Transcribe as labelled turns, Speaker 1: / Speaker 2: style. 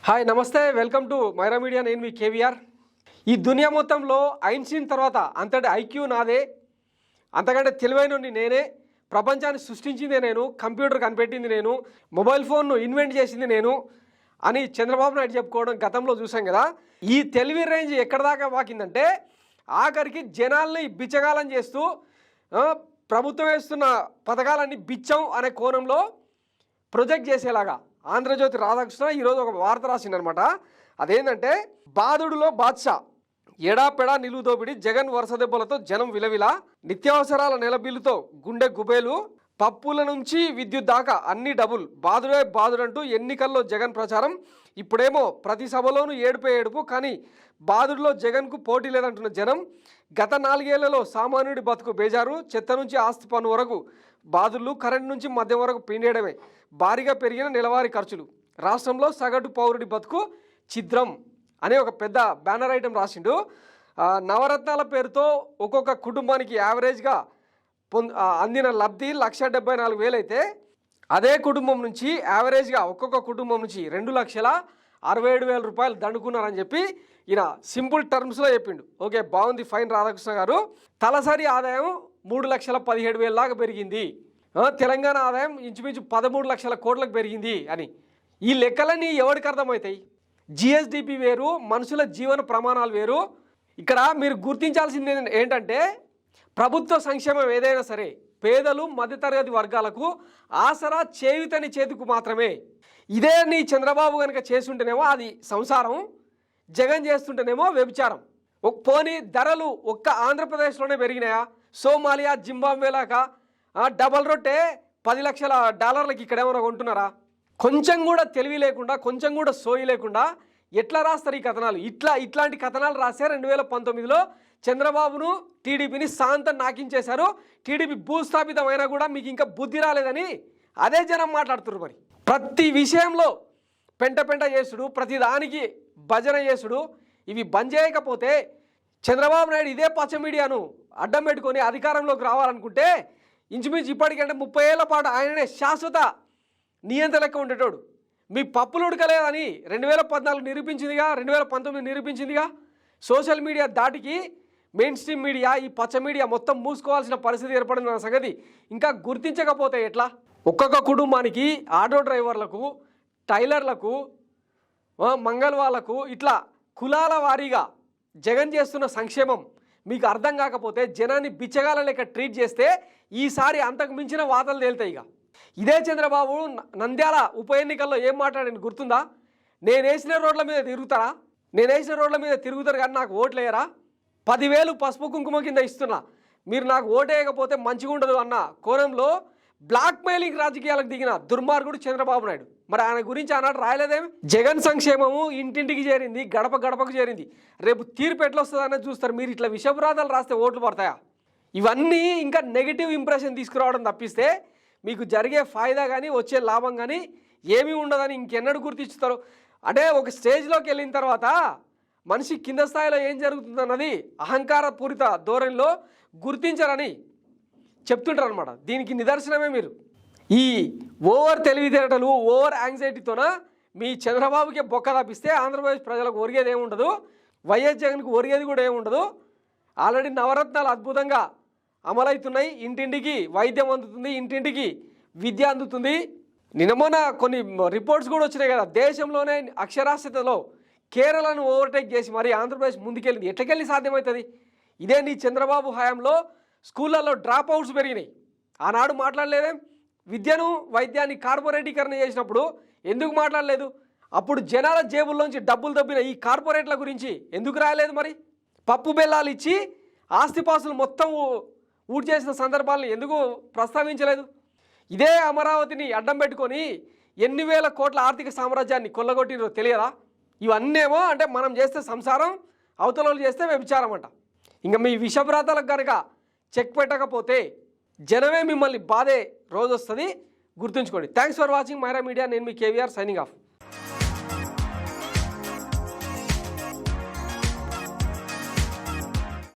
Speaker 1: Hi నమస్తే, welcome to Myra Media. నేను మీ కేవీఆర్. ఈ దునియా మొత్తంలో ఐన్స్టీన్ తర్వాత అంతటి ఐక్యూ నాదే, అంతకంటే తెలివైనని నేనే, ప్రపంచాన్ని సృష్టించింది నేను, కంప్యూటర్ కనిపెట్టింది నేను, మొబైల్ ఫోన్ను ఇన్వెంట్ చేసింది నేను అని చంద్రబాబు నాయుడు చెప్పుకోవడం గతంలో చూసాం కదా. ఈ తెలివి రేంజ్ ఎక్కడ దాకా వాకిందంటే ఆఖరికి జనాల్ని బిచ్చగాలం చేస్తూ ప్రభుత్వం వేస్తున్న పథకాలన్నీ బిచ్చం అనే కోణంలో ప్రొజెక్ట్ చేసేలాగా ఆంధ్రజ్యోతి రాధాకృష్ణ ఈరోజు ఒక వార్త రాసిందనమాట. అదేంటంటే బాదుడులో బాద్షా, ఎడాపెడా నిలువు దోపిడి, జగన్ వరుస దెబ్బలతో జనం విలవిల, నిత్యావసరాల నెల బిల్లుతో గుండె గుబేలు, పప్పుల నుంచి విద్యుత్ దాకా అన్ని డబుల్, బాదుడే బాదుడంటూ ఎన్నికల్లో జగన్ ప్రచారం. ఇప్పుడేమో ప్రతి సభలోనూ ఏడుపు, కానీ బాదుడులో జగన్కు పోటీ లేదంటున్న జనం. గత 4 ఏళ్లలో సామాన్యుడి బతుకు బేజారు, చెత్త నుంచి ఆస్తి పన్ను వరకు బాదులు, కరెంట్ నుంచి మద్యం వరకు పిండేయడమే భారీగా పెరిగిన నెలవారీ ఖర్చులు, రాష్ట్రంలో సగటు పౌరుడి బతుకు ఛిద్రం అనే ఒక పెద్ద బ్యానర్ ఐటెం రాసిండు. నవరత్నాల పేరుతో ఒక్కొక్క కుటుంబానికి యావరేజ్గా అందిన లబ్ధి 1,74,000 అయితే అదే కుటుంబం నుంచి యావరేజ్గా ఒక్కొక్క కుటుంబం నుంచి 2,67,000 రూపాయలు దండుకున్నారని చెప్పి ఈయన సింపుల్ టర్మ్స్లో చెప్పిండు. ఓకే, బాగుంది, ఫైన్ రాధాకృష్ణ గారు. తలసరి ఆదాయం 3,17,000 దాకా పెరిగింది, తెలంగాణ ఆదాయం ఇంచుమించు 13 లక్షల కోట్లకు పెరిగింది అని. ఈ లెక్కలన్నీ ఎవరికి అర్థమవుతాయి? జిఎస్డిపి వేరు, మనుషుల జీవన ప్రమాణాలు వేరు. ఇక్కడ మీరు గుర్తించాల్సింది ఏంటంటే ప్రభుత్వ సంక్షేమం ఏదైనా సరే పేదలు మధ్యతరగతి వర్గాలకు ఆసరా చేయుతని చేతికి మాత్రమే. ఇదే నీ చంద్రబాబు కనుక చేస్తుంటేనేమో అది సంసారం, జగన్ చేస్తుంటేనేమో వ్యభిచారం. పోనీ ధరలు ఒక్క ఆంధ్రప్రదేశ్లోనే పెరిగినాయా? సోమాలియా, జింబాబ్వే లాగా డబల్ రొట్టె $10 లక్షల ఇక్కడేమైనా కొంటున్నారా? కొంచెం కూడా తెలివి లేకుండా, కొంచెం కూడా సోయి లేకుండా ఎట్లా రాస్తారు ఈ కథనాలు? ఇట్లాంటి కథనాలు రాసే 2019లో చంద్రబాబును, టీడీపీని శాంతం నాకించేశారు. టీడీపీ భూస్థాపితమైనా కూడా మీకు ఇంకా బుద్ధి రాలేదని అదే జనం మాట్లాడుతున్నారు. మరి ప్రతి విషయంలో పెంట చేసుడు, ప్రతి దానికి భజన చేసుడు, ఇవి బంద్ చేయకపోతే చంద్రబాబు నాయుడు ఇదే పచ్చ మీడియాను అడ్డం పెట్టుకొని అధికారంలోకి రావాలనుకుంటే ఇంచుమించు ఇప్పటికంటే 30 ఏళ్ల పాటు ఆయననే శాశ్వత నియంత్ర లెక్క ఉండేటోడు. మీ పప్పులు ఉడకలేదని 2014 నిరూపించిందిగా, 2019 నిరూపించిందిగా. సోషల్ మీడియా దాటికి మెయిన్ స్ట్రీమ్ మీడియా, ఈ పచ్చ మీడియా మొత్తం మూసుకోవాల్సిన పరిస్థితి ఏర్పడిన సంగతి ఇంకా గుర్తించకపోతే ఎట్లా? ఒక్కొక్క కుటుంబానికి ఆటో డ్రైవర్లకు, టైలర్లకు, మంగళ వాళ్ళకు ఇట్లా కులాల వారీగా జగన్ చేస్తున్న సంక్షేమం మీకు అర్థం కాకపోతే, జనాన్ని బిచ్చగాల లెక్క ట్రీట్ చేస్తే ఈసారి అంతకు మించిన వార్తలు తేలుతాయి. ఇదే చంద్రబాబు నంద్యాల ఉప ఎన్నికల్లో ఏం మాట్లాడింది గుర్తుందా? నేను వేసిన రోడ్ల మీద తిరుగుతారు కానీ నాకు ఓట్లు వేయరా? 10,000 పసుపు కుంకుమ కింద ఇస్తున్నా, మీరు నాకు ఓటు వేయకపోతే మంచిగా ఉండదు అన్న కోణంలో బ్లాక్ మెయిలింగ్ రాజకీయాలకు దిగిన దుర్మార్గుడు చంద్రబాబు నాయుడు. మరి ఆయన గురించి ఆనాడు రాయలేదేమి? జగన్ సంక్షేమము ఇంటింటికి చేరింది, గడప గడపకు చేరింది. రేపు తీర్పు ఎట్లా వస్తుందనేది చూస్తారు. మీరు ఇట్లా విషపురాధాలు రాస్తే ఓట్లు పడతాయా? ఇవన్నీ ఇంకా నెగిటివ్ ఇంప్రెషన్ తీసుకురావడం తప్పిస్తే మీకు జరిగే ఫాయిదా కానీ వచ్చే లాభం కానీ ఏమీ ఉండదని ఇంకెన్నడూ గుర్తిస్తారు. అంటే ఒక స్టేజ్లోకి వెళ్ళిన తర్వాత మనిషి కింద స్థాయిలో ఏం జరుగుతుందన్నది అహంకార పూరిత ధోరణిలో గుర్తించరని చెప్తుంటారు అనమాట. దీనికి నిదర్శనమే మీరు. ఈ ఓవర్ తెలివితేటలు, ఓవర్ యాంగ్జైటీతోన మీ చంద్రబాబుకి బొక్క తప్పిస్తే ఆంధ్రప్రదేశ్ ప్రజలకు ఒరిగేది ఏముండదు, వైఎస్ జగన్కు ఒరిగేది కూడా ఏముండదు. ఆల్రెడీ నవరత్నాలు అద్భుతంగా అమలవుతున్నాయి, ఇంటింటికి వైద్యం అందుతుంది, ఇంటింటికి విద్య అందుతుంది. నిన్నమొన్న కొన్ని రిపోర్ట్స్ కూడా వచ్చినాయి కదా, దేశంలోనే అక్షరాస్యతలో కేరళను ఓవర్టేక్ చేసి మరి ఆంధ్రప్రదేశ్ ముందుకెళ్ళింది. ఎట్లకెళ్ళి సాధ్యమవుతుంది? ఇదే నీ చంద్రబాబు హయాంలో స్కూళ్ళల్లో డ్రాప్ అవుట్స్ పెరిగినాయి. ఆనాడు మాట్లాడలేదేం? విద్యను, వైద్యాన్ని కార్పొరేటీకరణ చేసినప్పుడు ఎందుకు మాట్లాడలేదు? అప్పుడు జనాల జేబుల్లోంచి డబ్బులు దబ్బిన ఈ కార్పొరేట్ల గురించి ఎందుకు రాయలేదు? మరి పప్పు బెల్లాలు ఇచ్చి ఆస్తిపాస్తులు మొత్తం ఊడి చేసిన సందర్భాలను ఎందుకు ప్రస్తావించలేదు? ఇదే అమరావతిని అడ్డం పెట్టుకొని ఎన్ని వేల కోట్ల ఆర్థిక సామ్రాజ్యాన్ని కొల్లగొట్టినో తెలియదా? ఇవన్నేమో అంటే మనం చేస్తే సంసారం, అవతల చేస్తే వ్యభిచారం అంట. ఇంకా మీ విషభ్రాతాలకు కనుక చెక్ పెట్టకపోతే జనమే మిమ్మల్ని బాధే రోజు వస్తుంది, గుర్తుంచుకోండి. Thanks for watching Maira Media. నేను మీ కేవీఆర్, సైనింగ్ ఆఫ్.